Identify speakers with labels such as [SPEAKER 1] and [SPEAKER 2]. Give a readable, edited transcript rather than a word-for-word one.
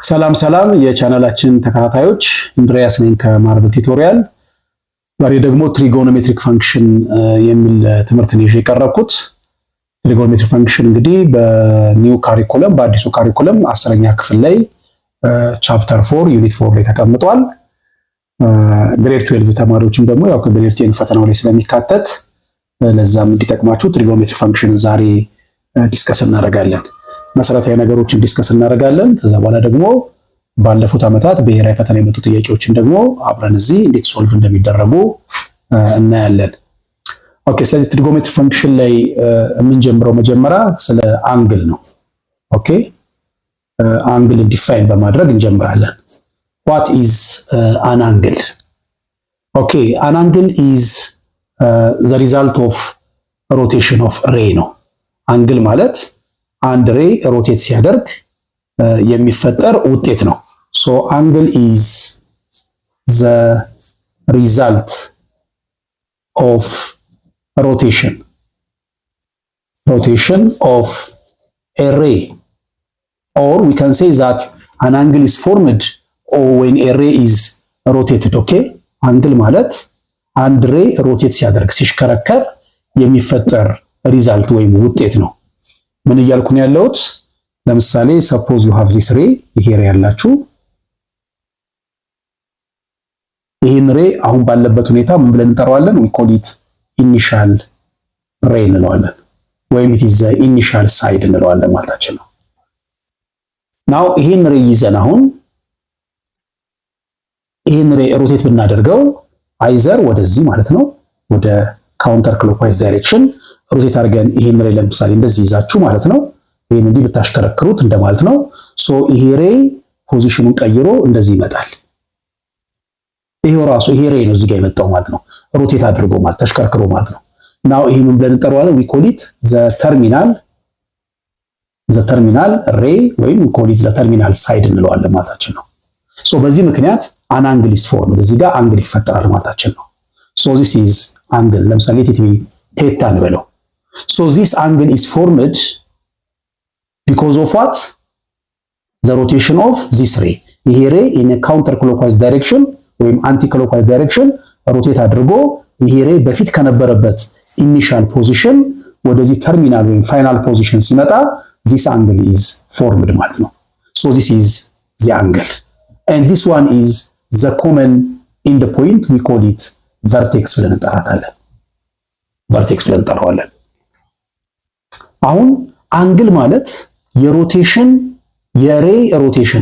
[SPEAKER 1] ሰላም ሰላም የቻናላችን ተከታታዮች እንድሪያስ ነኝ ከማርብል ቲዩቶሪያል። ዛሬ ደግሞ ትሪጎኖሜትሪክ ፈንክሽን የሚል ትምህርት ነው የቀረብኩት። ትሪጎኖሜትሪክ ፈንክሽን እንግዲህ በኒው ካሪኩለም በአዲሱ ካሪኩለም 10ኛ ክፍል ላይ ቻፕተር 4 ዩኒት 4 ላይ ተቀምጧል። ግሬድ 12 ተማሪዎችም ደግሞ ያው ከግሬድ 10 ፈተናው ላይ ስለሚካተት ለዛም እንዲጠቅማችሁ ትሪጎኖሜትሪክ ፈንክሽን ዛሬ ዲስከስ እናደርጋለን። መሰረታዊ ነገሮችን ዲስከስ እናደርጋለን። ከዛ በኋላ ደግሞ ባለፉት ዓመታት ብሔራዊ ፈተና የመጡ ጥያቄዎችን ደግሞ አብረን እዚህ እንዴት ሶልቭ እንደሚደረጉ እናያለን። ኦኬ፣ ስለዚህ ትሪጎኖሜትሪክ ፈንክሽን ላይ የምንጀምረው መጀመሪያ ስለ አንግል ነው። ኦኬ፣ አንግል ዲፋይን በማድረግ እንጀምራለን። what is an angle? okay, an angle is the result of rotation of ray ነው። አንግል ማለት አንድ ሬይ ሮቴት ሲያደርግ የሚፈጠር ውጤት ነው። so angle is the result of rotation of a ray, or we can say that an angle is formed when a ray is rotated. okay, አንግል ማለት አንድ ሬይ ሮቴት ሲያደርግ ሲሽከረከር የሚፈጠር ሪዛልት ወይም ውጤት ነው። ምን እያልኩ ነው ያለሁት? ለምሳሌ suppose you have this ray፣ ይሄ ሬይ ያላችሁ ይሄን ሬይ አሁን ባለበት ሁኔታ ምን ብለን እንጠራዋለን? we call it initial ray እንለዋለን፣ ወይም it is the initial side እንለዋለን ማለታችን ነው። now ይሄን ሬይ ይዘን አሁን ይሄን ሬይ ሮቴት ብናደርገው አይዘር ወደዚህ ማለት ነው ወደ ካውንተር ክሎክዋይዝ ዳይሬክሽን ሮቴት አድርገን ይሄን ሬይ ለምሳሌ እንደዚህ ይዛችሁ ማለት ነው ይሄን እንዲህ ብታሽከረክሩት እንደማለት ነው። ሶ ይሄ ሬይ ፖዚሽኑን ቀይሮ እንደዚህ ይመጣል። ይሄው ራሱ ይሄ ሬይ ነው እዚህ ጋር የመጣው ማለት ነው፣ ሮቴት አድርጎ ማለት ተሽከርክሮ ማለት ነው። ናው ይሄን ብለን እንጠራዋለን we call it the terminal ray ወይም we call it the terminal side እንለዋለን ማለታችን ነው። ሶ በዚህ ምክንያት an angle is formed፣ እዚህ ጋር አንግል ይፈጠራል ማለታችን ነው። so this is angle፣ ለምሳሌ ቴታ እንበለው። so this angle is formed because of what? the rotation of this ray። ይሄ ሬይ in a counter clockwise direction ወይም anti clockwise direction ሮቴት አድርጎ ይሄ ሬይ በፊት ከነበረበት initial position ወደዚህ terminal ወይም final position ሲመጣ this angle is formed ማለት ነው። so this is the angle, and this one is the common end point, we call it vertex ብለን እንጠራታለን። vertex ብለን እንጠራዋለን። አሁን አንግል ማለት የሮቴሽን የሬይ ሮቴሽን